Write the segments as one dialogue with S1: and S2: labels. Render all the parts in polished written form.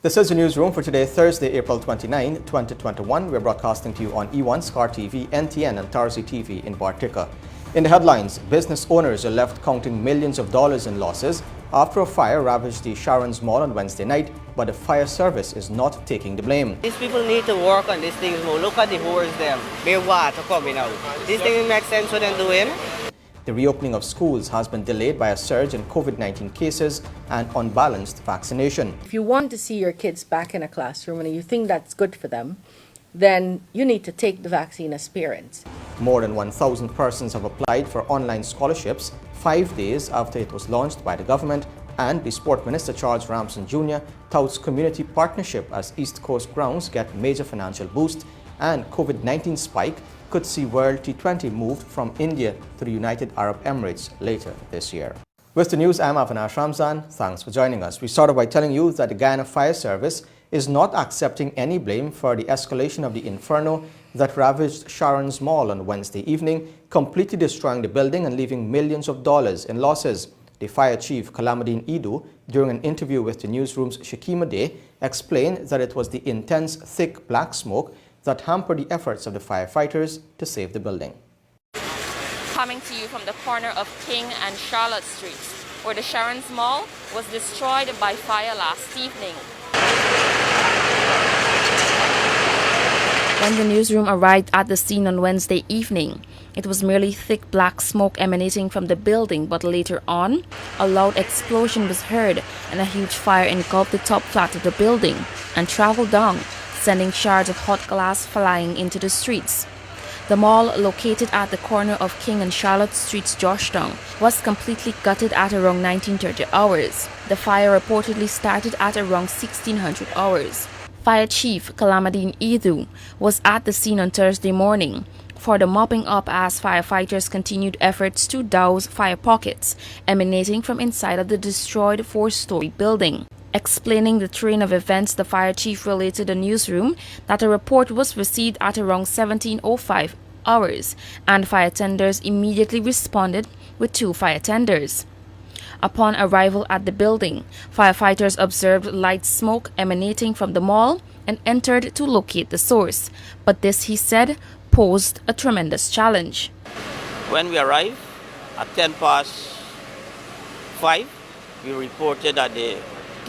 S1: This is the newsroom for today, Thursday, April 29, 2021. We're broadcasting to you on E1, Scar TV, NTN and Tarzi TV in Bartica. In the headlines, business owners are left counting millions of dollars in losses after a fire ravaged the Sharons Mall on Wednesday night, but the fire service is not taking the blame.
S2: These people need to work on these things more. Look at the hose them. Their water coming out. These things make sense what they're doing.
S1: The reopening of schools has been delayed by a surge in COVID-19 cases and unbalanced vaccination.
S3: If you want to see your kids back in a classroom and you think that's good for them, then you need to take the vaccine as parents.
S1: More than 1,000 persons have applied for online scholarships 5 days after it was launched by the government, and the Sport Minister Charles Ramson Jr. touts community partnership as East Coast grounds get major financial boost, and COVID-19 spike could see World T20 moved from India to the United Arab Emirates later this year. With the news, I'm Avinash Ramzan. Thanks for joining us. We started by telling you that the Guyana Fire Service is not accepting any blame for the escalation of the inferno that ravaged Sharon's Mall on Wednesday evening, completely destroying the building and leaving millions of dollars in losses. The fire chief, Kalamadin Idu, during an interview with the newsroom's Shakima Day, explained that it was the intense, thick black smoke that hampered the efforts of the firefighters to save the building.
S4: Coming to you from the corner of King and Charlotte Streets, where the Sharon's Mall was destroyed by fire last evening. When the newsroom arrived at the scene on Wednesday evening, it was merely thick black smoke emanating from the building, but later on, a loud explosion was heard and a huge fire engulfed the top flat of the building and traveled down, sending shards of hot glass flying into the streets. The mall, located at the corner of King and Charlotte Streets, Georgetown, was completely gutted at around 1930 hours. The fire reportedly started at around 1600 hours. Fire Chief Kalamadin Idu was at the scene on Thursday morning for the mopping up as firefighters continued efforts to douse fire pockets emanating from inside of the destroyed four-story building. Explaining the train of events, the fire chief related to the newsroom that a report was received at around 17:05 hours, and fire tenders immediately responded with 2 fire tenders. Upon arrival at the building, firefighters observed light smoke emanating from the mall and entered to locate the source. But this, he said, posed a tremendous challenge.
S5: When we arrived at 5:10, we reported that to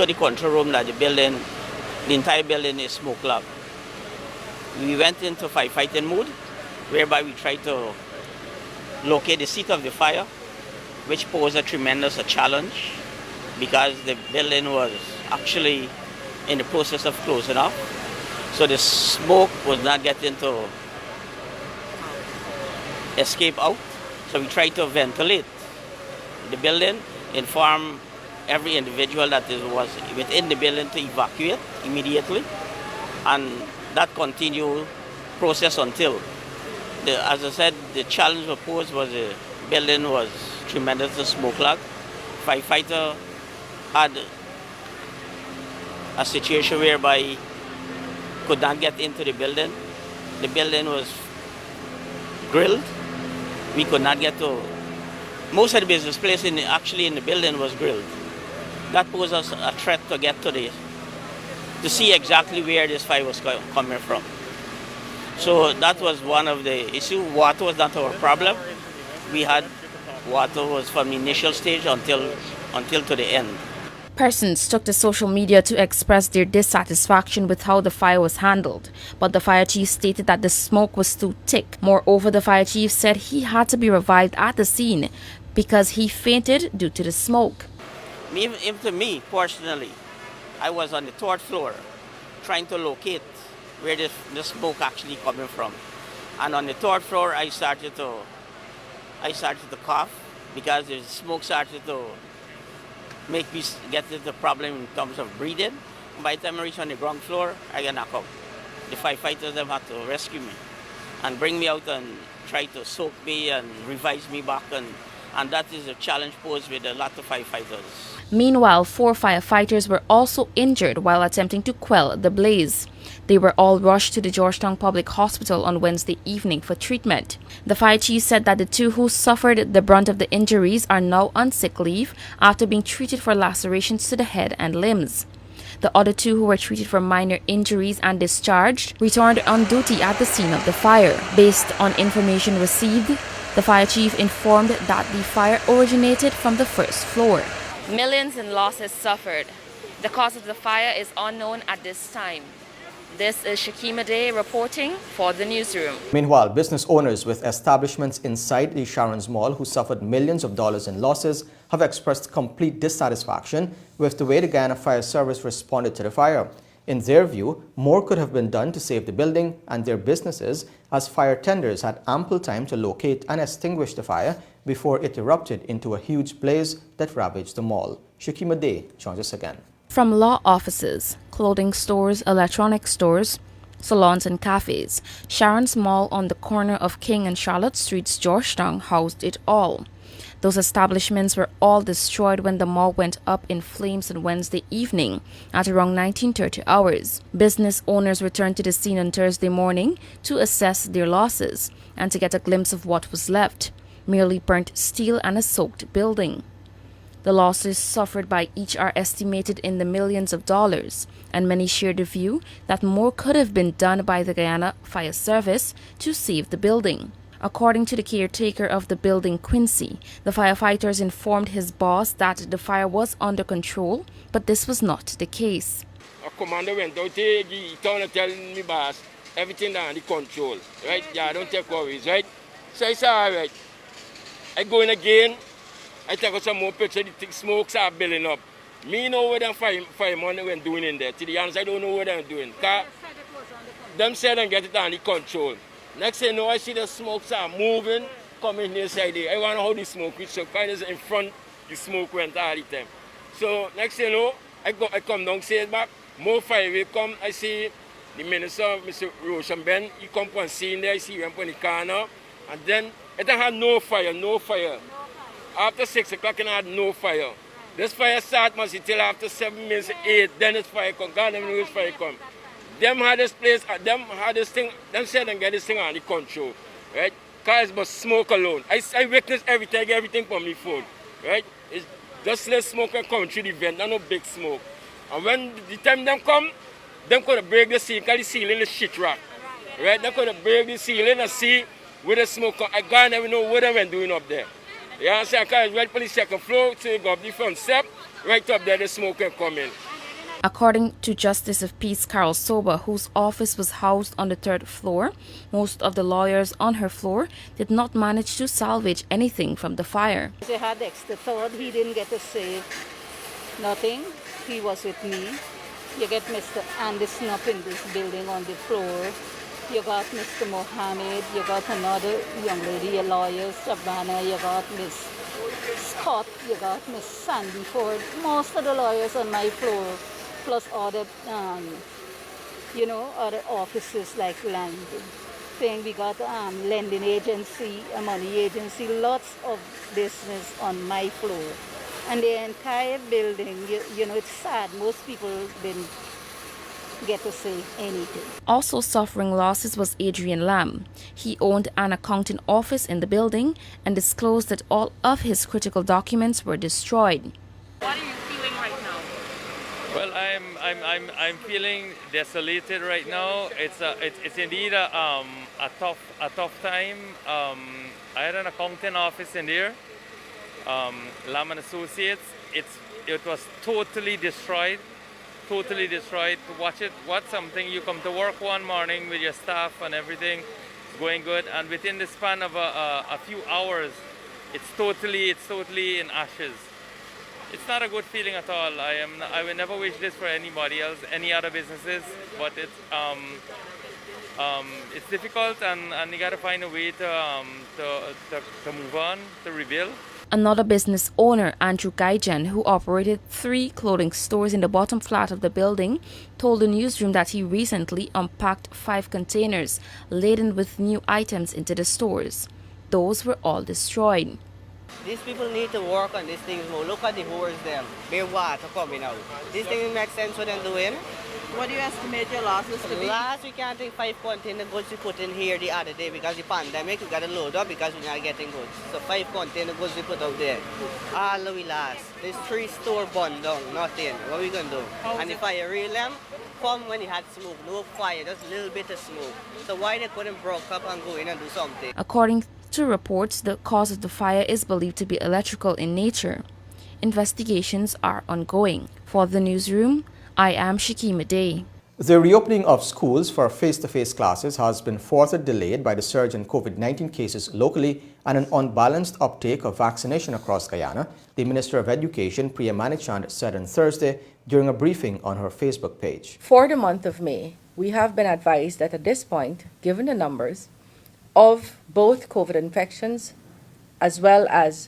S5: the control room that the entire building is smoke cloud. We went into firefighting mode, whereby we tried to locate the seat of the fire, which posed a tremendous challenge because the building was actually in the process of closing up. So the smoke was not getting to escape out. So we tried to ventilate the building, inform every individual that was within the building to evacuate immediately, and that continued process until, as I said, the challenge posed was the building was tremendously smoke clogged. Firefighter had a situation whereby could not get into the building. The building was grilled. We could not get to most of the business place actually in the building was grilled. That posed us a threat to get to see exactly where this fire was coming from. So that was one of the issues. Water was not our problem. We had water was from the initial stage until to the end.
S4: Persons took to social media to express their dissatisfaction with how the fire was handled, but the fire chief stated that the smoke was too thick. Moreover, the fire chief said he had to be revived at the scene because he fainted due to the smoke.
S5: Even to me personally, I was on the 3rd floor trying to locate where the smoke actually coming from, and on the 3rd floor I started to cough because the smoke started to make me get the problem in terms of breathing. By the time I reached on the ground floor, I got knocked out. The firefighters have had to rescue me and bring me out and try to soak me and revive me back, and that is a challenge posed with a lot of firefighters.
S4: Meanwhile, 4 firefighters were also injured while attempting to quell the blaze. They were all rushed to the Georgetown Public Hospital on Wednesday evening for treatment. The fire chief said that the 2 who suffered the brunt of the injuries are now on sick leave after being treated for lacerations to the head and limbs. The other two, who were treated for minor injuries and discharged, returned on duty at the scene of the fire. Based on information received, the fire chief informed that the fire originated from the first floor. Millions in losses suffered. The cause of the fire is unknown at this time. This is Shakima Day reporting for the Newsroom.
S1: Meanwhile, business owners with establishments inside the Sharons Mall who suffered millions of dollars in losses have expressed complete dissatisfaction with the way the Guyana Fire Service responded to the fire. In their view, more could have been done to save the building and their businesses, as fire tenders had ample time to locate and extinguish the fire before it erupted into a huge blaze that ravaged the mall. Shakima Day joins us again.
S4: From law offices, clothing stores, electronic stores, salons and cafes, Sharon's Mall on the corner of King and Charlotte Streets, Georgetown, housed it all. Those establishments were all destroyed when the mall went up in flames on Wednesday evening at around 19:30 hours. Business owners returned to the scene on Thursday morning to assess their losses and to get a glimpse of what was left: merely burnt steel and a soaked building. The losses suffered by each are estimated in the millions of dollars, and many share the view that more could have been done by the Guyana Fire Service to save the building. According to the caretaker of the building, Quincy, the firefighters informed his boss that the fire was under control, but this was not the case.
S6: A commander went out to the town and tell me, boss, everything under control, right? Yeah, don't take worries, right? So I said, all right. I go in again. I take out some more pictures, the thick smokes are building up. Me know what them firemen were doing in there. To the honest, I don't know what they're doing. Them said and get it under control. Next thing you know, I see the smokes are moving, coming inside there. I wonder how the smoke is. So kind of in front, the smoke went all the time. So next thing you know, I come downstairs back, more fire will come. I see the minister, Mr. Roshan Ben, he come on scene there, I see him on the corner. And then it had no fire, no fire. After 6 o'clock, I had no fire. This fire start must till after 7 minutes, 8, then this fire come. God never know this fire come. Them had this place, them had this thing, them said and get this thing under control, right? Cause but smoke alone. I witness everything from my phone, right? It's just let smoke and come through the vent, not no big smoke. And when the time them come, them could break the ceiling, cause the ceiling is shit rock, right? They could break the ceiling and see where the smoke come. I God never know what they were doing up there. You understand? Because right for the second floor, so you go up the front step, right up there the smoke can come in.
S4: According to Justice of Peace Carol Sober, whose office was housed on the 3rd floor, most of the lawyers on her floor did not manage to salvage anything from the fire.
S7: They had extra thought. He didn't get to say nothing. He was with me. You get Mr. Anderson up in this building on the floor. You got Mr. Mohammed. You got another young lady, a lawyer, Savannah. You got Miss Scott. You got Miss Sandy Ford. Most of the lawyers on my floor, plus other, other offices like land thing. We got lending agency, a money agency, lots of business on my floor. And the entire building, it's sad. Most people didn't get to say anything.
S4: Also suffering losses was Adrian Lamb. He owned an accounting office in the building and disclosed that all of his critical documents were destroyed.
S8: What are you feeling right now? Well, I'm feeling desolated right now. It's indeed a tough time. I had an accounting office in there, Lamb and Associates. It was totally destroyed. To watch something, you come to work one morning with your staff and everything is going good, and within the span of a few hours, it's totally in ashes. It's not a good feeling at all. I will never wish this for anybody else, any other businesses, but it's difficult, and you got to find a way to move on, to rebuild.
S4: Another business owner, Andrew Guyana, who operated 3 clothing stores in the bottom flat of the building, told the Newsroom that he recently unpacked 5 containers laden with new items into the stores. Those were all destroyed.
S2: These people need to work on these things more. Look at the whores them. Bare water coming out. These things make sense what they're doing.
S9: What do you estimate your losses to be?
S2: Last we can't take 5 container goods we put in here the other day because the pandemic we got to load up because we're not getting goods. So 5 container goods we put out there. All we lost. There's 3 store burned down, nothing. What we gonna do? And the fire real them come when it had smoke, no fire, just a little bit of smoke. So why they couldn't broke up and go in and do something?
S4: According to reports, the cause of the fire is believed to be electrical in nature. Investigations are ongoing. For the newsroom, I am Shakima Day.
S1: The reopening of schools for face-to-face classes has been further delayed by the surge in COVID-19 cases locally and an unbalanced uptake of vaccination across Guyana, the Minister of Education, Priya Manichand, said on Thursday during a briefing on her Facebook page.
S3: For the month of May, we have been advised that at this point, given the numbers of both COVID infections as well as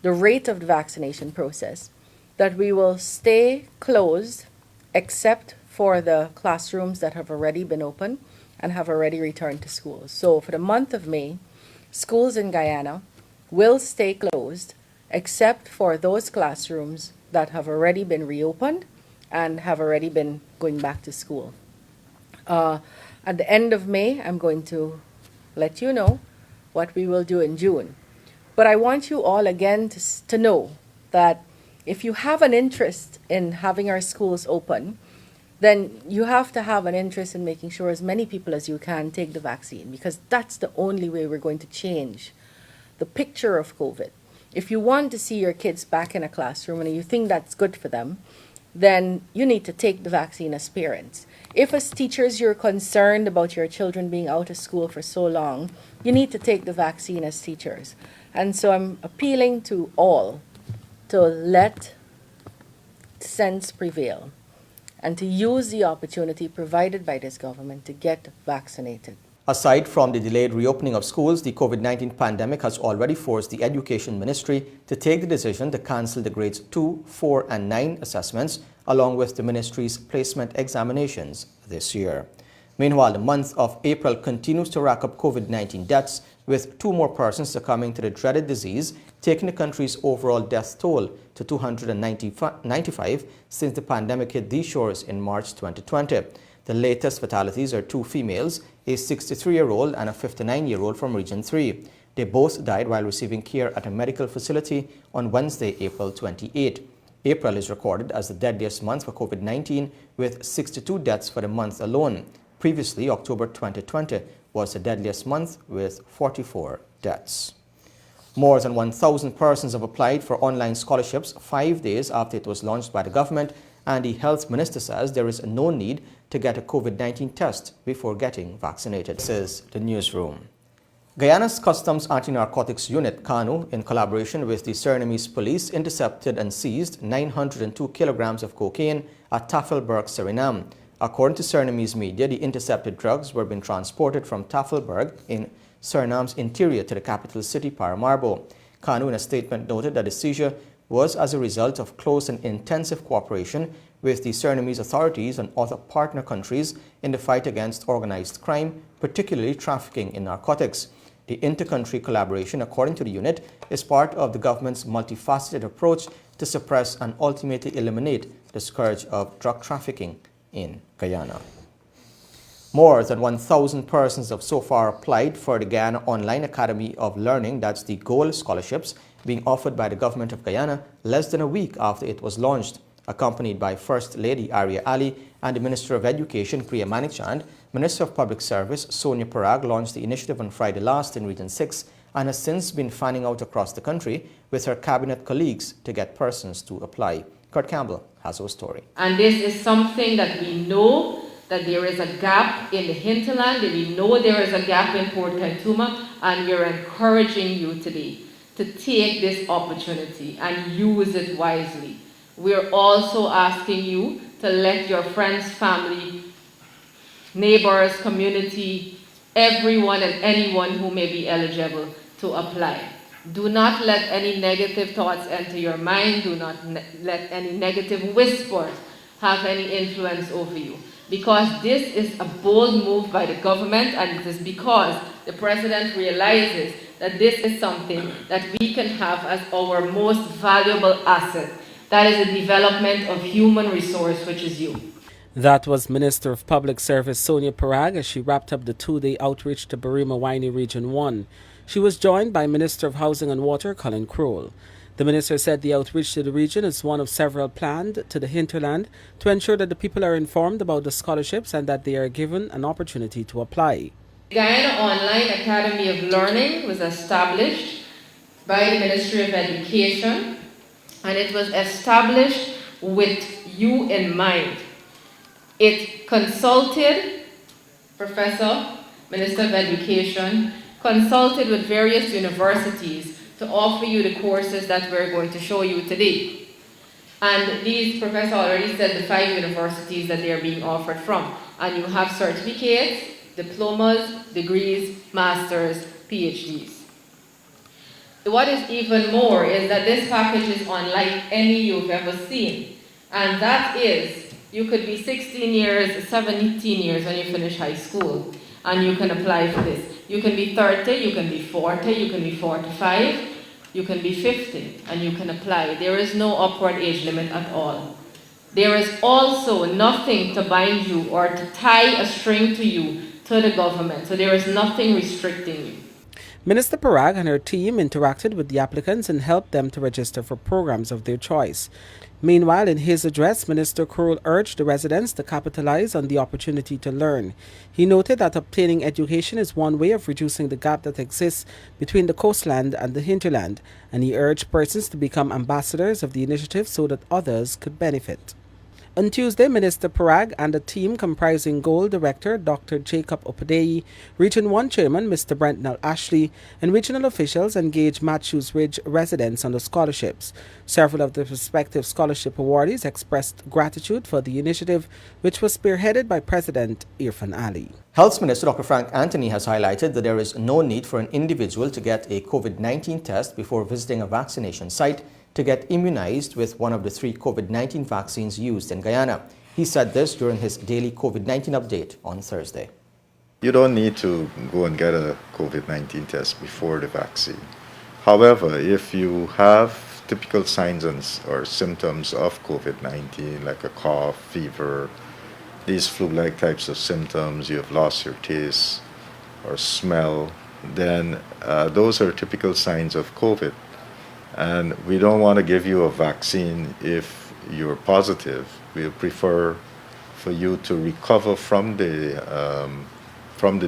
S3: the rate of the vaccination process, that we will stay closed except for the classrooms that have already been open and have already returned to schools. So for the month of May, schools in Guyana will stay closed except for those classrooms that have already been reopened and have already been going back to school. At the end of May, I'm going to let you know what we will do in June. But I want you all again to know that if you have an interest in having our schools open, then you have to have an interest in making sure as many people as you can take the vaccine, because that's the only way we're going to change the picture of COVID. If you want to see your kids back in a classroom and you think that's good for them, then you need to take the vaccine as parents. If as teachers you're concerned about your children being out of school for so long, you need to take the vaccine as teachers. And so I'm appealing to all to let sense prevail and to use the opportunity provided by this government to get vaccinated.
S1: Aside from the delayed reopening of schools, the COVID-19 pandemic has already forced the Education Ministry to take the decision to cancel the grades 2, 4 and 9 assessments along with the ministry's placement examinations this year. Meanwhile, the month of April continues to rack up COVID-19 deaths, with 2 more persons succumbing to the dreaded disease, taking the country's overall death toll to 295 since the pandemic hit these shores in March 2020. The latest fatalities are 2 females, a 63-year-old and a 59-year-old from Region 3. They both died while receiving care at a medical facility on Wednesday, April 28. April is recorded as the deadliest month for COVID-19, with 62 deaths for the month alone. Previously, October 2020 was the deadliest month with 44 deaths. More than 1,000 persons have applied for online scholarships 5 days after it was launched by the government, and the health minister says there is no need to get a COVID-19 test before getting vaccinated, says the newsroom. Guyana's Customs Anti-Narcotics Unit, CANU, in collaboration with the Surinamese police, intercepted and seized 902 kilograms of cocaine at Tafelberg, Suriname. According to Surinamese media, the intercepted drugs were being transported from Tafelberg in Suriname's interior to the capital city, Paramaribo. CANU, in a statement, noted that the seizure was as a result of close and intensive cooperation with the Surinamese authorities and other partner countries in the fight against organized crime, particularly trafficking in narcotics. The inter-country collaboration, according to the unit, is part of the government's multifaceted approach to suppress and ultimately eliminate the scourge of drug trafficking in Guyana. More than 1,000 persons have so far applied for the Guyana Online Academy of Learning, that's the GOAL scholarships, being offered by the government of Guyana less than a week after it was launched. Accompanied by First Lady Arya Ali and the Minister of Education Priya Manichand, Minister of Public Service Sonia Parag launched the initiative on Friday last in Region 6 and has since been fanning out across the country with her cabinet colleagues to get persons to apply. Kurt Campbell has our story.
S10: And this is something that we know that there is a gap in the hinterland, and we know there is a gap in Port Kaituma, and we're encouraging you today to take this opportunity and use it wisely. We're also asking you to let your friends, family, neighbors, community, everyone and anyone who may be eligible to apply. Do not let any negative thoughts enter your mind. Do not let any negative whispers have any influence over you. Because this is a bold move by the government, and it is because the President realizes that this is something that we can have as our most valuable asset. That is the development of human resource, which is you.
S11: That was Minister of Public Service Sonia Parag as she wrapped up the two-day outreach to Barima Waini Region 1. She was joined by Minister of Housing and Water Colin Crowell. The minister said the outreach to the region is one of several planned to the hinterland to ensure that the people are informed about the scholarships and that they are given an opportunity to apply.
S10: Guyana Online Academy of Learning was established by the Ministry of Education, and it was established with you in mind. It consulted, Professor, Minister of Education, consulted with various universities to offer you the courses that we're going to show you today. And these, Professor already said the 5 universities that they are being offered from. And you have certificates, diplomas, degrees, masters, PhDs. What is even more is that this package is unlike any you've ever seen. And that is, you could be 16 years, 17 years when you finish high school, and you can apply for this. You can be 30, you can be 40, you can be 45, you can be 50, and you can apply. There is no upward age limit at all. There is also nothing to bind you or to tie a string to you to the government. So there is nothing restricting you.
S11: Minister Parag and her team interacted with the applicants and helped them to register for programs of their choice. Meanwhile, in his address, Minister Crowell urged the residents to capitalize on the opportunity to learn. He noted that obtaining education is one way of reducing the gap that exists between the coastland and the hinterland, and he urged persons to become ambassadors of the initiative so that others could benefit. On Tuesday, Minister Parag and a team comprising Goal Director Dr. Jacob Opadeyi, Region 1 Chairman Mr. Brentnell Ashley, and regional officials engaged Matthews Ridge residents on the scholarships. Several of the prospective scholarship awardees expressed gratitude for the initiative, which was spearheaded by President Irfan Ali.
S1: Health Minister Dr. Frank Anthony has highlighted that there is no need for an individual to get a COVID-19 test before visiting a vaccination site to get immunized with one of the 3 COVID-19 vaccines used in Guyana. He said this during his daily COVID-19 update on Thursday.
S12: You don't need to go and get a COVID-19 test before the vaccine. However, if you have typical signs or symptoms of COVID-19, like a cough, fever, these flu-like types of symptoms, you have lost your taste or smell, then those are typical signs of COVID. And we don't want to give you a vaccine if you're positive. We prefer for you to recover from the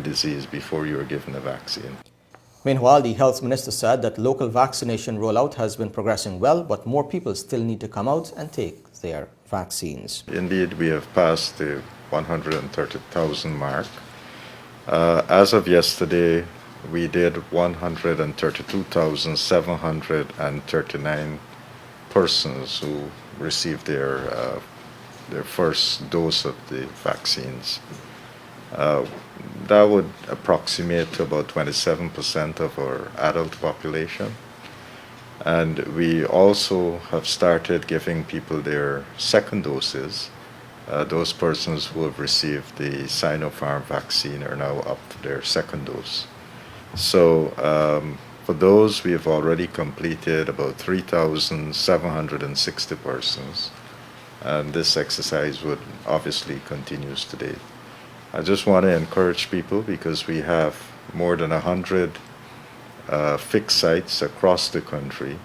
S12: disease before you're given a vaccine.
S1: Meanwhile, the health minister said that local vaccination rollout has been progressing well, but more people still need to come out and take their vaccines.
S12: Indeed, we have passed the 130,000 mark. As of yesterday, we did 132,739 persons who received their first dose of the vaccines. That would approximate to about 27% of our adult population. And we also have started giving people their second doses. Those persons who have received the Sinopharm vaccine are now up to their second dose. So for those, we have already completed about 3,760 persons, and this exercise would obviously continues today. I just want to encourage people because we have more than 100 fixed sites across the country,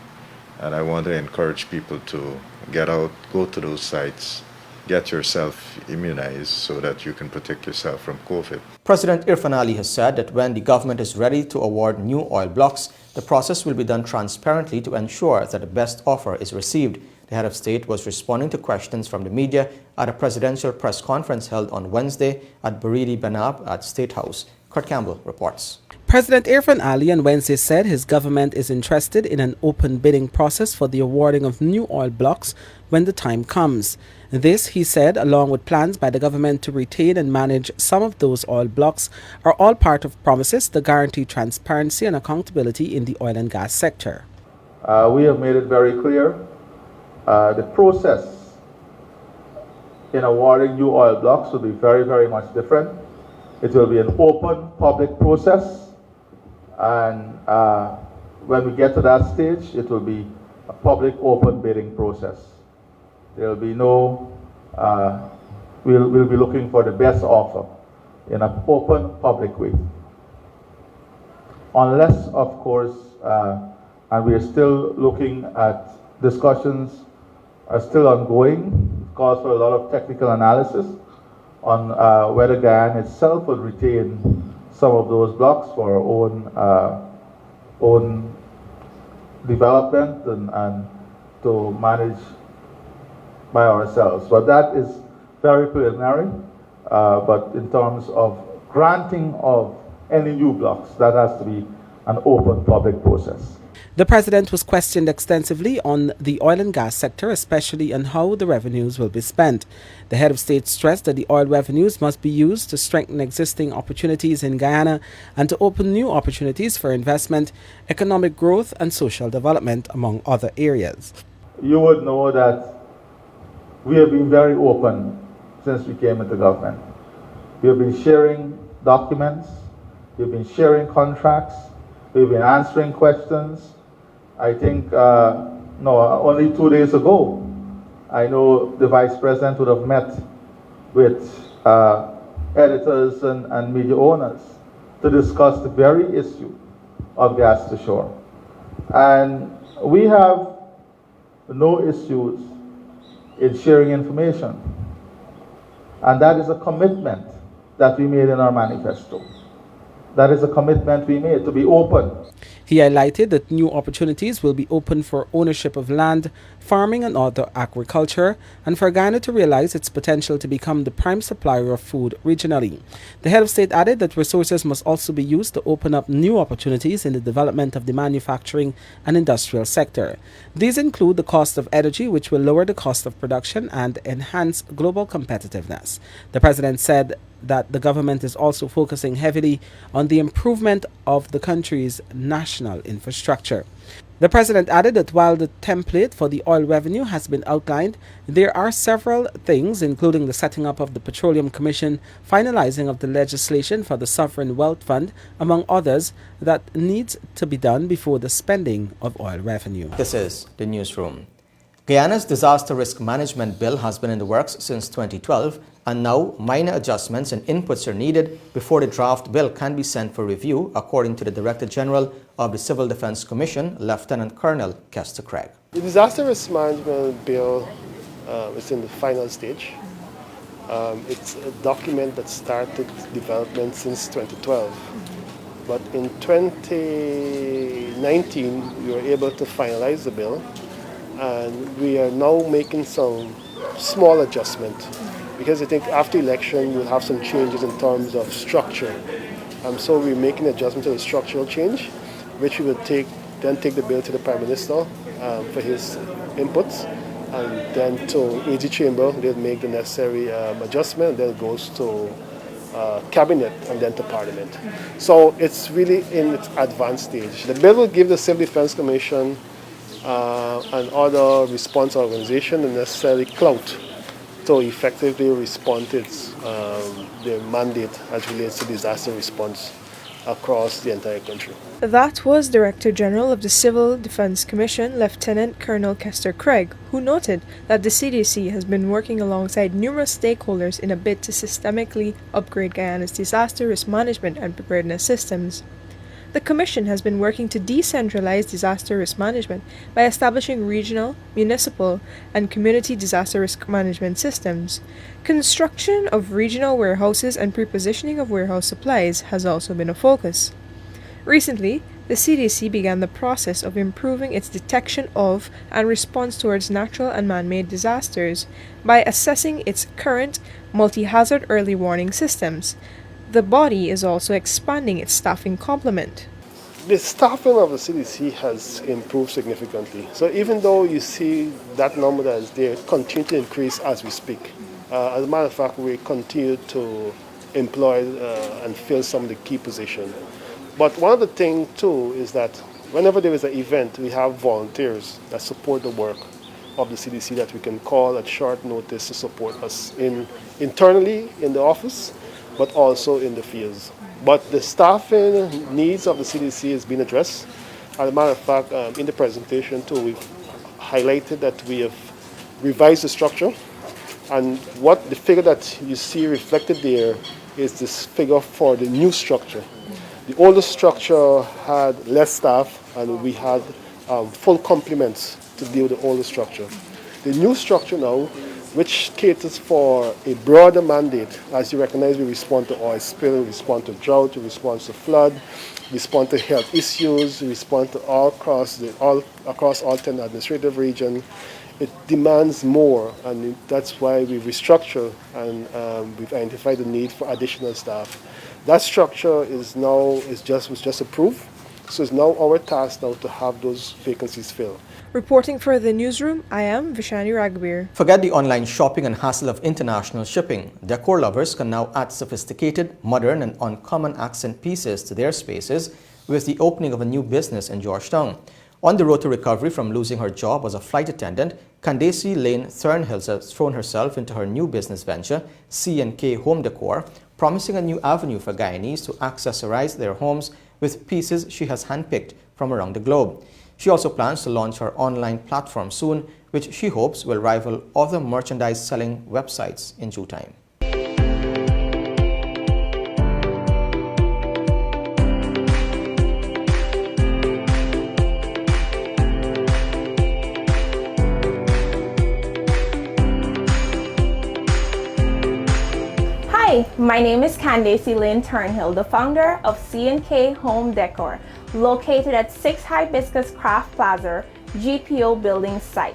S12: and I want to encourage people to get out, go to those sites, get yourself immunized so that you can protect yourself from COVID.
S1: President Irfan Ali has said that when the government is ready to award new oil blocks, the process will be done transparently to ensure that the best offer is received. The head of state was responding to questions from the media at a presidential press conference held on Wednesday at Baridi Banab at State House. Kurt Campbell reports.
S11: President Irfan Ali on Wednesday said his government is interested in an open bidding process for the awarding of new oil blocks when the time comes. This, he said, along with plans by the government to retain and manage some of those oil blocks, are all part of promises to guarantee transparency and accountability in the oil and gas sector.
S13: We have made it very clear the process in awarding new oil blocks will be very, very much different. It will be an open public process, and when we get to that stage, it will be a public open bidding process. There will be no we'll be looking for the best offer in an open, public way. Unless, of course, and we are still looking at discussions are still ongoing, calls for a lot of technical analysis on whether Guyana itself would retain some of those blocks for our own development and to manage by ourselves. But that is very preliminary. But in terms of granting of any new blocks, that has to be an open public process.
S11: The president was questioned extensively on the oil and gas sector, especially on how the revenues will be spent. The head of state stressed that the oil revenues must be used to strengthen existing opportunities in Guyana and to open new opportunities for investment, economic growth and social development, among other areas.
S13: You would know that we have been very open since we came into government. We have been sharing documents, we've been sharing contracts, we've been answering questions. I think, only 2 days ago, I know the Vice President would have met with editors and media owners to discuss the very issue of gas to shore. And we have no issues in sharing information. And that is a commitment that we made in our manifesto. That is a commitment we made to be open.
S11: He highlighted that new opportunities will be open for ownership of land, farming and other agriculture, and for Guyana to realize its potential to become the prime supplier of food regionally. The head of state added that resources must also be used to open up new opportunities in the development of the manufacturing and industrial sector. These include the cost of energy, which will lower the cost of production and enhance global competitiveness. The president said that the government is also focusing heavily on the improvement of the country's national infrastructure. The president added that while the template for the oil revenue has been outlined, there are several things, including the setting up of the Petroleum Commission, finalizing of the legislation for the Sovereign Wealth Fund, among others, that needs to be done before the spending of oil revenue.
S1: This is the newsroom. Guyana's disaster risk management bill has been in the works since 2012, and now minor adjustments and inputs are needed before the draft bill can be sent for review, according to the Director General of the Civil Defense Commission, Lieutenant Colonel Kester Craig.
S14: The disaster risk management bill is in the final stage. It's a document that started development since 2012. But in 2019, we were able to finalize the bill, and we are now making some small adjustment because I think after election we'll have some changes in terms of structure. So we're making an adjustment to the structural change, which we will take the bill to the Prime Minister for his inputs, and then to AG Chamber they'll make the necessary adjustment, and then it goes to Cabinet and then to Parliament. So it's really in its advanced stage. The bill will give the Civil Defense Commission and other response organizations the necessary clout to effectively respond to their mandate as relates to disaster response across the entire country.
S15: That was Director General of the Civil Defense Commission, Lieutenant Colonel Kester Craig, who noted that the CDC has been working alongside numerous stakeholders in a bid to systemically upgrade Guyana's disaster risk management and preparedness systems. The Commission has been working to decentralize disaster risk management by establishing regional, municipal, and community disaster risk management systems. Construction of regional warehouses and prepositioning of warehouse supplies has also been a focus. Recently, the CDC began the process of improving its detection of and response towards natural and man-made disasters by assessing its current multi-hazard early warning systems. The body is also expanding its staffing complement.
S14: The staffing of the CDC has improved significantly. So even though you see that number that is there continue to increase as we speak. As a matter of fact, we continue to employ and fill some of the key positions. But one of the things too is that whenever there is an event, we have volunteers that support the work of the CDC that we can call at short notice to support us internally in the office, but also in the fields. But the staffing needs of the CDC has been addressed. As a matter of fact, in the presentation too, we've highlighted that we have revised the structure And what the figure that you see reflected there is this figure for the new structure. The older structure had less staff, and we had full complements to deal with the older structure. The new structure now, which caters for a broader mandate, as you recognize, we respond to oil spill, we respond to drought, we respond to flood, we respond to health issues, we respond to all across all 10 administrative regions. It demands more, and that's why we restructure, and we've identified the need for additional staff. That structure was just approved, so it's now our task now to have those vacancies filled.
S15: Reporting for the newsroom, I am Vishani Ragbir.
S1: Forget the online shopping and hassle of international shipping. Decor lovers can now add sophisticated, modern and uncommon accent pieces to their spaces with the opening of a new business in Georgetown. On the road to recovery from losing her job as a flight attendant, Candace Lane Thornhill has thrown herself into her new business venture, CNK Home Decor, promising a new avenue for Guyanese to accessorize their homes with pieces she has handpicked from around the globe. She also plans to launch her online platform soon, which she hopes will rival other merchandise-selling websites in due time.
S16: Hi, my name is Candace Lynn Turnhill, the founder of CNK Home Decor, located at 6 Hibiscus Craft Plaza, GPO building site.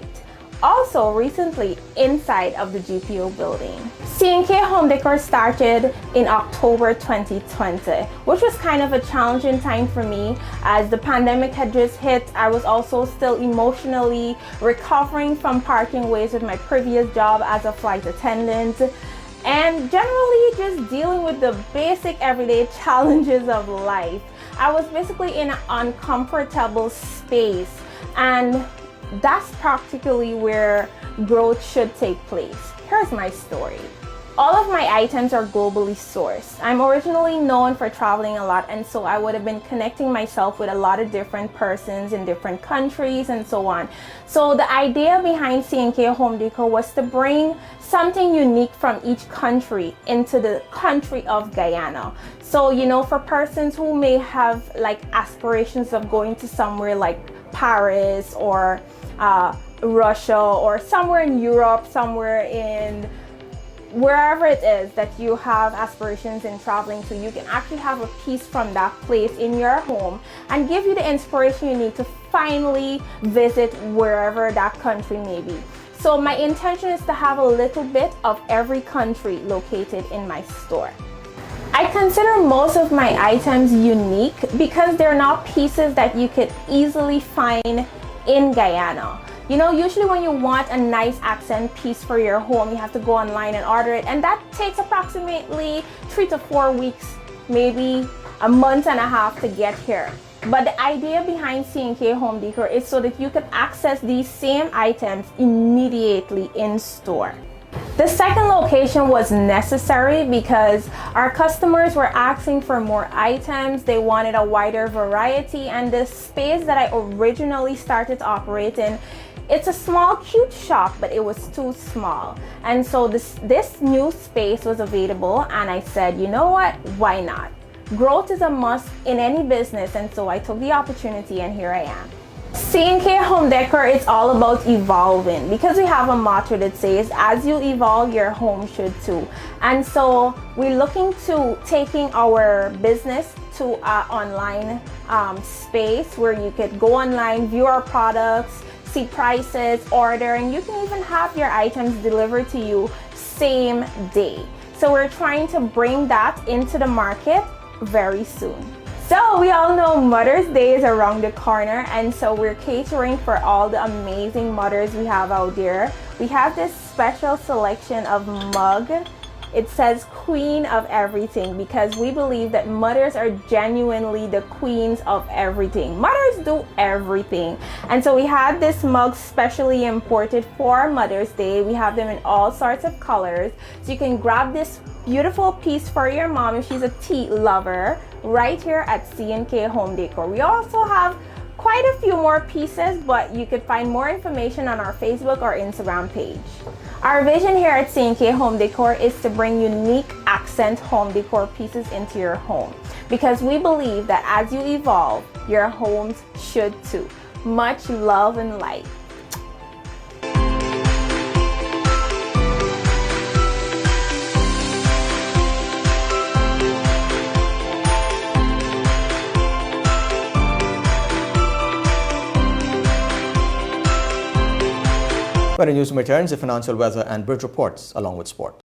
S16: Also recently inside of the GPO building. CNK Home Decor started in October 2020, which was kind of a challenging time for me as the pandemic had just hit. I was also still emotionally recovering from parting ways with my previous job as a flight attendant, and generally just dealing with the basic everyday challenges of life. I was basically in an uncomfortable space, and that's practically where growth should take place. Here's my story. All of my items are globally sourced. I'm originally known for traveling a lot, and so I would have been connecting myself with a lot of different persons in different countries and so on. So the idea behind CNK Home Decor was to bring something unique from each country into the country of Guyana. So, you know, for persons who may have like aspirations of going to somewhere like Paris or Russia or somewhere in Europe, somewhere in wherever it is that you have aspirations in traveling to, you can actually have a piece from that place in your home and give you the inspiration you need to finally visit wherever that country may be. So my intention is to have a little bit of every country located in my store. I consider most of my items unique because they're not pieces that you could easily find in Guyana. You know, usually when you want a nice accent piece for your home, you have to go online and order it, and that takes approximately 3 to 4 weeks, maybe a month and a half to get here. But the idea behind CNK Home Decor is so that you can access these same items immediately in store. The second location was necessary because our customers were asking for more items, they wanted a wider variety, and the space that I originally started to operate in, it's a small cute shop, but it was too small. And so this new space was available, and I said, you know what, why not? Growth is a must in any business, and so I took the opportunity, and here I am. CNK Home Decor is all about evolving because we have a motto that says, as you evolve, your home should too. And so we're looking to taking our business to an online space where you could go online, view our products, see prices, order, and you can even have your items delivered to you same day. So we're trying to bring that into the market very soon. So we all know Mother's Day is around the corner, and so we're catering for all the amazing mothers we have out there. We have this special selection of mug. It says Queen of Everything because we believe that mothers are genuinely the queens of everything. Mothers do everything. And so we have this mug specially imported for Mother's Day. We have them in all sorts of colors. So you can grab this beautiful piece for your mom if she's a tea lover right here at CNK Home Decor. We also have quite a few more pieces, but you could find more information on our Facebook or Instagram page. Our vision here at CNK Home Decor is to bring unique accent home decor pieces into your home, because we believe that as you evolve, your homes should too. Much love and light.
S1: When the newsroom returns, the financial weather and bridge reports along with sport.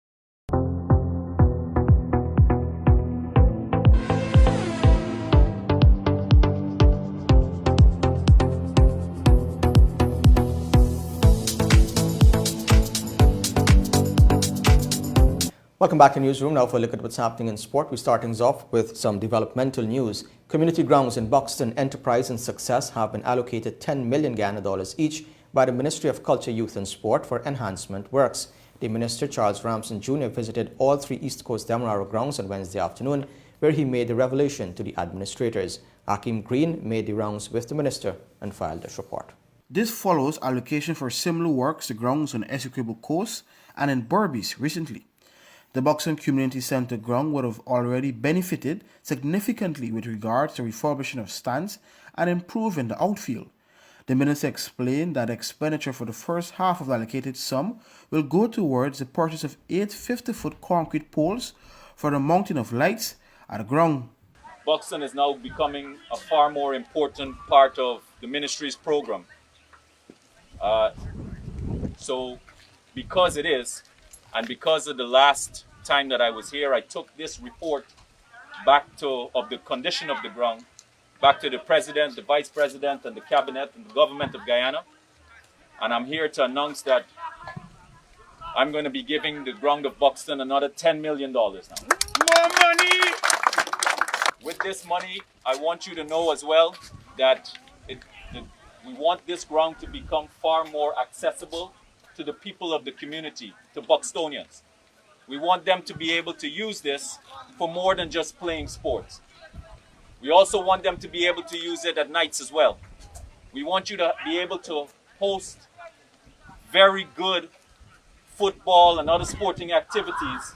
S1: Welcome back to Newsroom. Now for a look at what's happening in sport. We're starting off with some developmental news. Community grounds in Buxton, Enterprise and Success have been allocated 10 million Guyana dollars each by the Ministry of Culture, Youth and Sport for enhancement works. The Minister, Charles Ramson Jr., visited all three East Coast Demerara grounds on Wednesday afternoon, where he made the revelation to the administrators. Hakeem Green made the rounds with the Minister and filed this report.
S17: This follows allocation for similar works to grounds on Essequibo Coast and in Berbice recently. The Buxton Community Centre ground would have already benefited significantly with regards to refurbishing of stands and improving the outfield. The Minister explained that expenditure for the first half of the allocated sum will go towards the purchase of 8 50-foot concrete poles for the mounting of lights at the ground.
S18: Buxton is now becoming a far more important part of the ministry's program. So because it is, and because of the last time that I was here, I took this report back of the condition of the ground, back to the President, the Vice President, and the Cabinet, and the Government of Guyana. And I'm here to announce that I'm going to be giving the ground of Buxton another $10 million now. More money! With this money, I want you to know as well that we want this ground to become far more accessible to the people of the community, to Buxtonians. We want them to be able to use this for more than just playing sports. We also want them to be able to use it at nights as well. We want you to be able to host very good football and other sporting activities.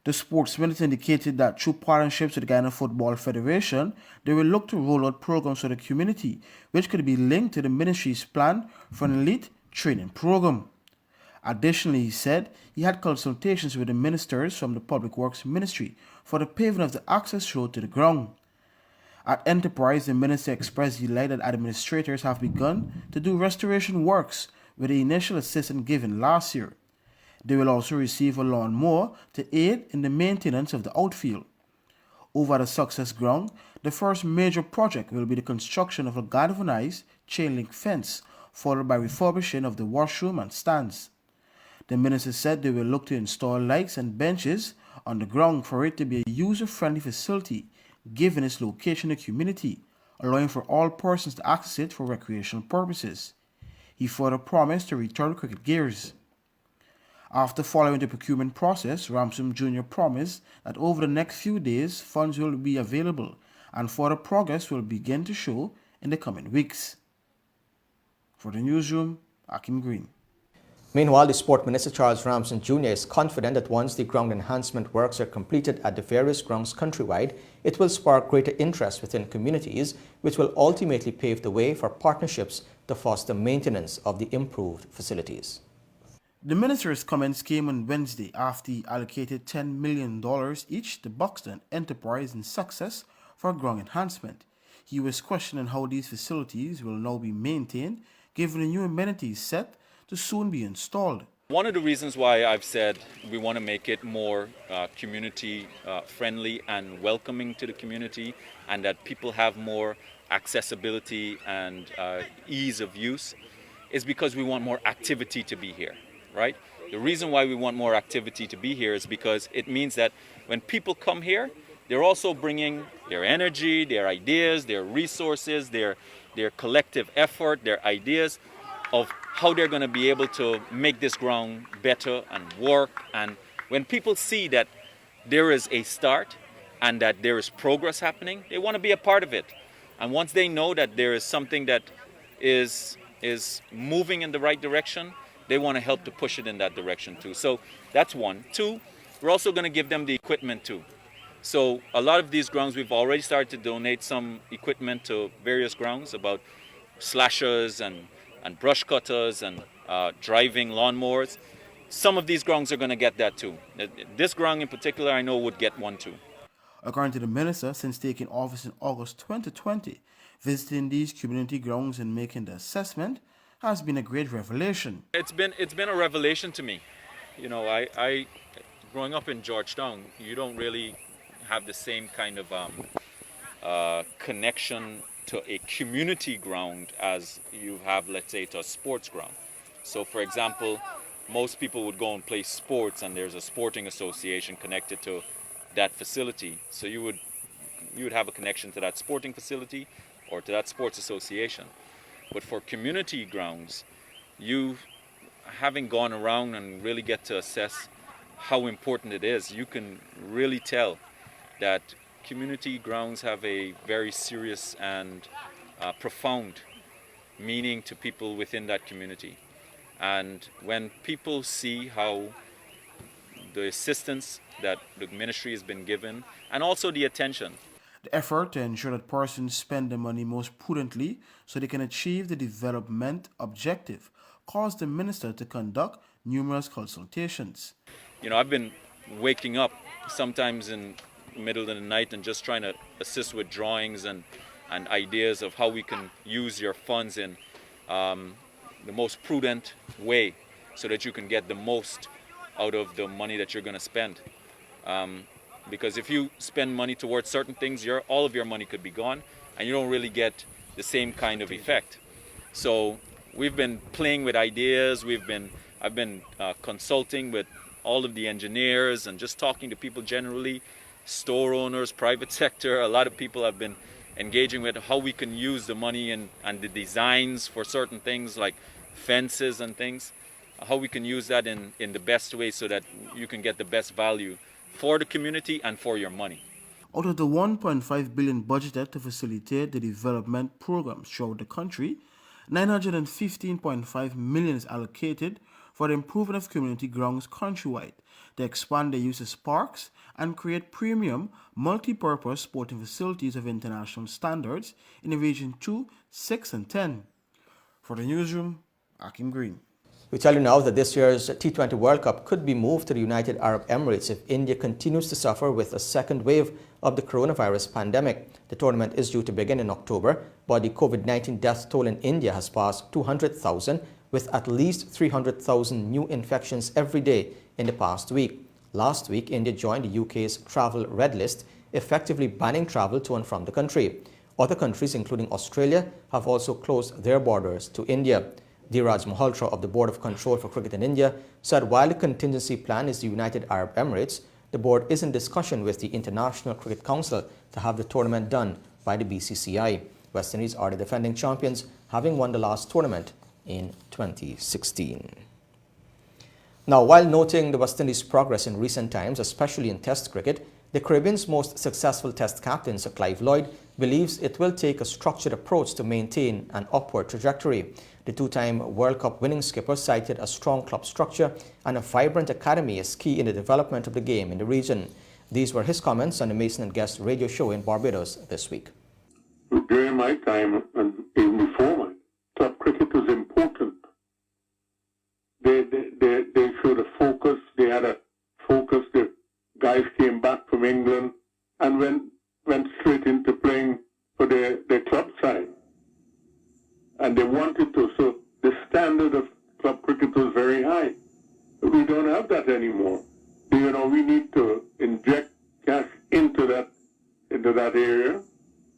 S17: The sports minister indicated that through partnerships with the Guyana Football Federation, they will look to roll out programs for the community, which could be linked to the ministry's plan for an elite training program. Additionally, he said he had consultations with the ministers from the Public Works Ministry for the paving of the access road to the ground. At Enterprise, the minister expressed delight that administrators have begun to do restoration works with the initial assistance given last year. They will also receive a lawnmower to aid in the maintenance of the outfield. Over the Success ground, the first major project will be the construction of a galvanized chain link fence, followed by refurbishing of the washroom and stands. The minister said they will look to install lights and benches on the ground for it to be a user-friendly facility, given its location in the community, allowing for all persons to access it for recreational purposes. He further promised to return cricket gears. After following the procurement process, Ramson Jr. promised that over the next few days, funds will be available and further progress will begin to show in the coming weeks. For the newsroom, Hakeem Green.
S1: Meanwhile, the Sport Minister Charles Ramson Jr. is confident that once the ground enhancement works are completed at the various grounds countrywide, it will spark greater interest within communities, which will ultimately pave the way for partnerships to foster maintenance of the improved facilities.
S17: The minister's comments came on Wednesday after he allocated $10 million each to Buxton, Enterprise and Success for ground enhancement. He was questioning how these facilities will now be maintained given the new amenities set to soon be installed.
S18: One of the reasons why I've said we want to make it more community friendly and welcoming to the community, and that people have more accessibility and ease of use, is because we want more activity to be here, right? The reason why we want more activity to be here is because it means that when people come here, they're also bringing their energy, their ideas, their resources, their collective effort, their ideas of how they're going to be able to make this ground better and work. And when people see that there is a start and that there is progress happening, they want to be a part of it. And once they know that there is something that is moving in the right direction, they want to help to push it in that direction too. So that's one. Two, we're also going to give them the equipment too. So a lot of these grounds, we've already started to donate some equipment to various grounds, about slashers and brush cutters and driving lawnmowers. Some of these grounds are going to get that too. This ground in particular, I know, would get one too.
S17: According to the minister, since taking office in August 2020, visiting these community grounds and making the assessment has been a great revelation.
S18: It's been a revelation to me. You know, I growing up in Georgetown, you don't really have the same kind of connection to a community ground as you have, let's say, to a sports ground. So, for example, most people would go and play sports, and there's a sporting association connected to that facility. So you would have a connection to that sporting facility or to that sports association. But for community grounds, you, having gone around and really get to assess how important it is, you can really tell that community grounds have a very serious and profound meaning to people within that community. And when people see how the assistance that the ministry has been given, and also the attention.
S17: The effort to ensure that persons spend their money most prudently so they can achieve the development objective caused the minister to conduct numerous consultations.
S18: You know, I've been waking up sometimes in the middle of the night and just trying to assist with drawings and ideas of how we can use your funds in the most prudent way so that you can get the most out of the money that you're going to spend. Because if you spend money towards certain things, all of your money could be gone and you don't really get the same kind of effect. So we've been playing with ideas. I've been consulting with all of the engineers and just talking to people generally, store owners, private sector. A lot of people have been engaging with how we can use the money and the designs for certain things like fences and things, how we can use that in the best way so that you can get the best value for the community and for your money.
S17: Out of the 1.5 billion budgeted to facilitate the development programs throughout the country, 915.5 million is allocated for the improvement of community grounds countrywide to expand the use of parks and create premium multi-purpose sporting facilities of international standards in the region 2, 6 and 10. For the newsroom, Akim Green.
S1: We tell you now that this year's T20 World Cup could be moved to the United Arab Emirates if India continues to suffer with a second wave of the coronavirus pandemic. The tournament is due to begin in October, but the COVID-19 death toll in India has passed 200,000, with at least 300,000 new infections every day in the past week. Last week, India joined the UK's travel red list, effectively banning travel to and from the country. Other countries, including Australia, have also closed their borders to India. Dheeraj Malhotra of the Board of Control for Cricket in India said while the contingency plan is the United Arab Emirates, the board is in discussion with the International Cricket Council to have the tournament done by the BCCI. West Indies are the defending champions, having won the last tournament in 2016. Now, while noting the West Indies' progress in recent times, especially in Test cricket, the Caribbean's most successful Test captain, Sir Clive Lloyd, believes it will take a structured approach to maintain an upward trajectory. The two-time World Cup winning skipper cited a strong club structure and a vibrant academy as key in the development of the game in the region. These were his comments on the Mason and Guest radio show in Barbados this week.
S19: During my time and even before mine, club cricket was important. They showed a focus. They had a focus. The guys came back from England and went straight into playing for their club side. And they wanted to. So the standard of club cricket was very high. We don't have that anymore. You know, we need to inject cash into that area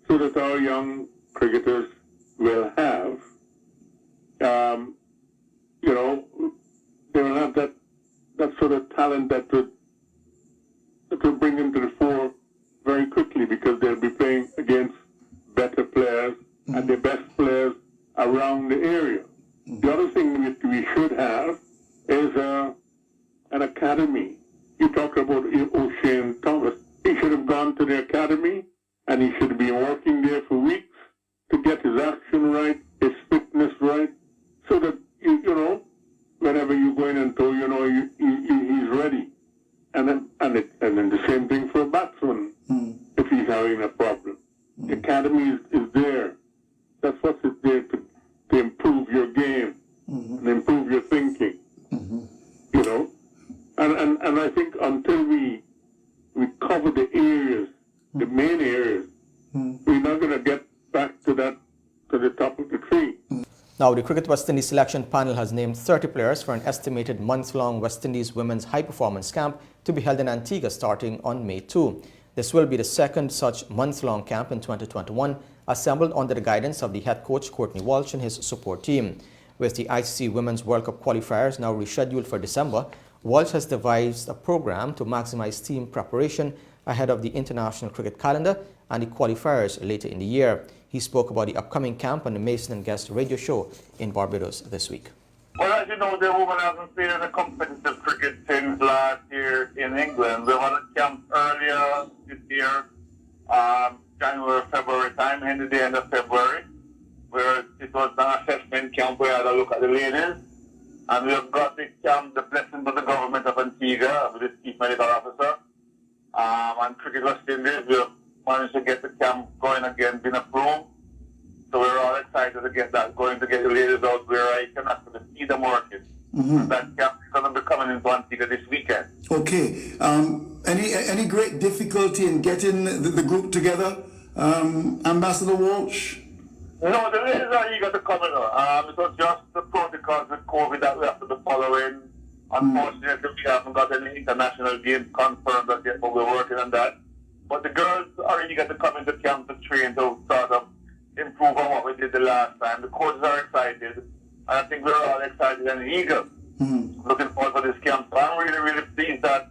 S19: so that our young cricketers will have, you know, they will have that sort of talent that will bring them to the fore very quickly, because they'll be playing against better players and the best players around the area. The other thing that we should have is an academy. You talked about O'Shane Thomas. He should have gone to the academy and he should be working there for weeks to get his action right, his fitness right, so that, you know, whenever you go in and throw, you know, he's ready. And then the same thing for a batsman, if he's having a problem. The academy is there. That's what's there to improve your game and improve your thinking. You know? And I think until we cover the areas, the main areas, we're not going to get back to the top of the tree.
S1: Now, the Cricket West Indies selection panel has named 30 players for an estimated month-long West Indies women's high-performance camp to be held in Antigua starting on May 2. This will be the second such month-long camp in 2021, assembled under the guidance of the head coach Courtney Walsh and his support team. With the ICC Women's World Cup qualifiers now rescheduled for December, Walsh has devised a program to maximize team preparation ahead of the international cricket calendar and the qualifiers later in the year. He spoke about the upcoming camp on the Mason and Guest radio show in Barbados this week.
S20: Well, as you know, the women haven't played in a competitive cricket since last year in England. We had a camp earlier this year, January, February time, in the end of February, where it was an assessment camp. We had a look at the ladies, and we have got the camp, the blessing of the government of Antigua, with the chief medical officer, and Cricket West Indies. We have managed to get the camp going again, been approved. So we're all excited to get that going, to get the ladies out where I can actually see them working. And that camp is going to be coming into Antigua this weekend.
S21: Okay. Any great difficulty in getting the group together, Ambassador Walsh?
S20: No, the ladies are eager to come in. It was just the protocols with COVID that we have to be following. Unfortunately, we haven't got any international games confirmed as yet, but we're working on that. But the girls are eager to come into camp to train to sort of improve on what we did the last time. The coaches are excited, and I think we're all excited and eager. Looking forward for this camp. So I'm really, really pleased that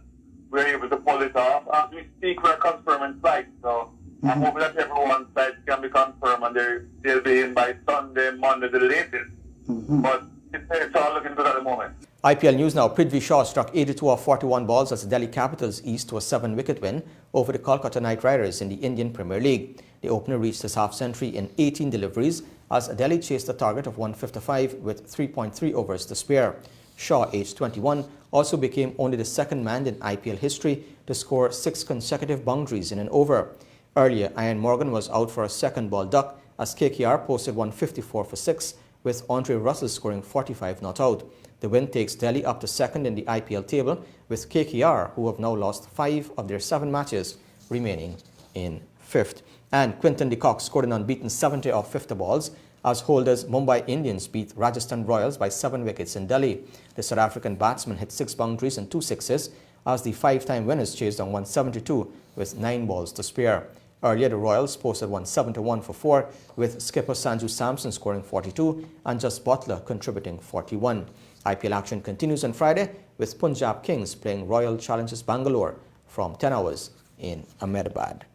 S20: we're able to pull it off. As we speak, we're confirming flights, so I'm hoping that everyone's flights can be confirmed and they'll be in by Sunday, Monday, the latest. But it's all looking good at the moment.
S1: IPL news now. Prithvi Shaw struck 82 of 41 balls as the Delhi Capitals eased to a 7-wicket win over the Kolkata Knight Riders in the Indian Premier League. The opener reached his half-century in 18 deliveries as Delhi chased a target of 155 with 3.3 overs to spare. Shaw, aged 21, also became only the second man in IPL history to score 6 consecutive boundaries in an over. Earlier, Ian Morgan was out for a second ball duck as KKR posted 154 for 6, with Andre Russell scoring 45 not out. The win takes Delhi up to second in the IPL table, with KKR, who have now lost 5 of their 7 matches, remaining in 5th. And Quinton de Kock scored an unbeaten 70 off 50 balls as holders Mumbai Indians beat Rajasthan Royals by 7 wickets in Delhi. The South African batsman hit 6 boundaries and 2 sixes as the 5-time winners chased on 172 with 9 balls to spare. Earlier, the Royals posted 171 for 4, with skipper Sanju Samson scoring 42 and Just Butler contributing 41. IPL action continues on Friday with Punjab Kings playing Royal Challengers Bangalore from 10 hours in Ahmedabad.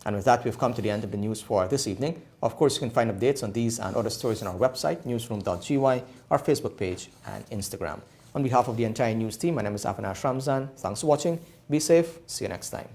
S1: And with that, we've come to the end of the news for this evening. Of course, you can find updates on these and other stories on our website, Newsroom.gy, our Facebook page and Instagram. On behalf of the entire news team, my name is Afanash Ramzan. Thanks for watching. Be safe. See you next time.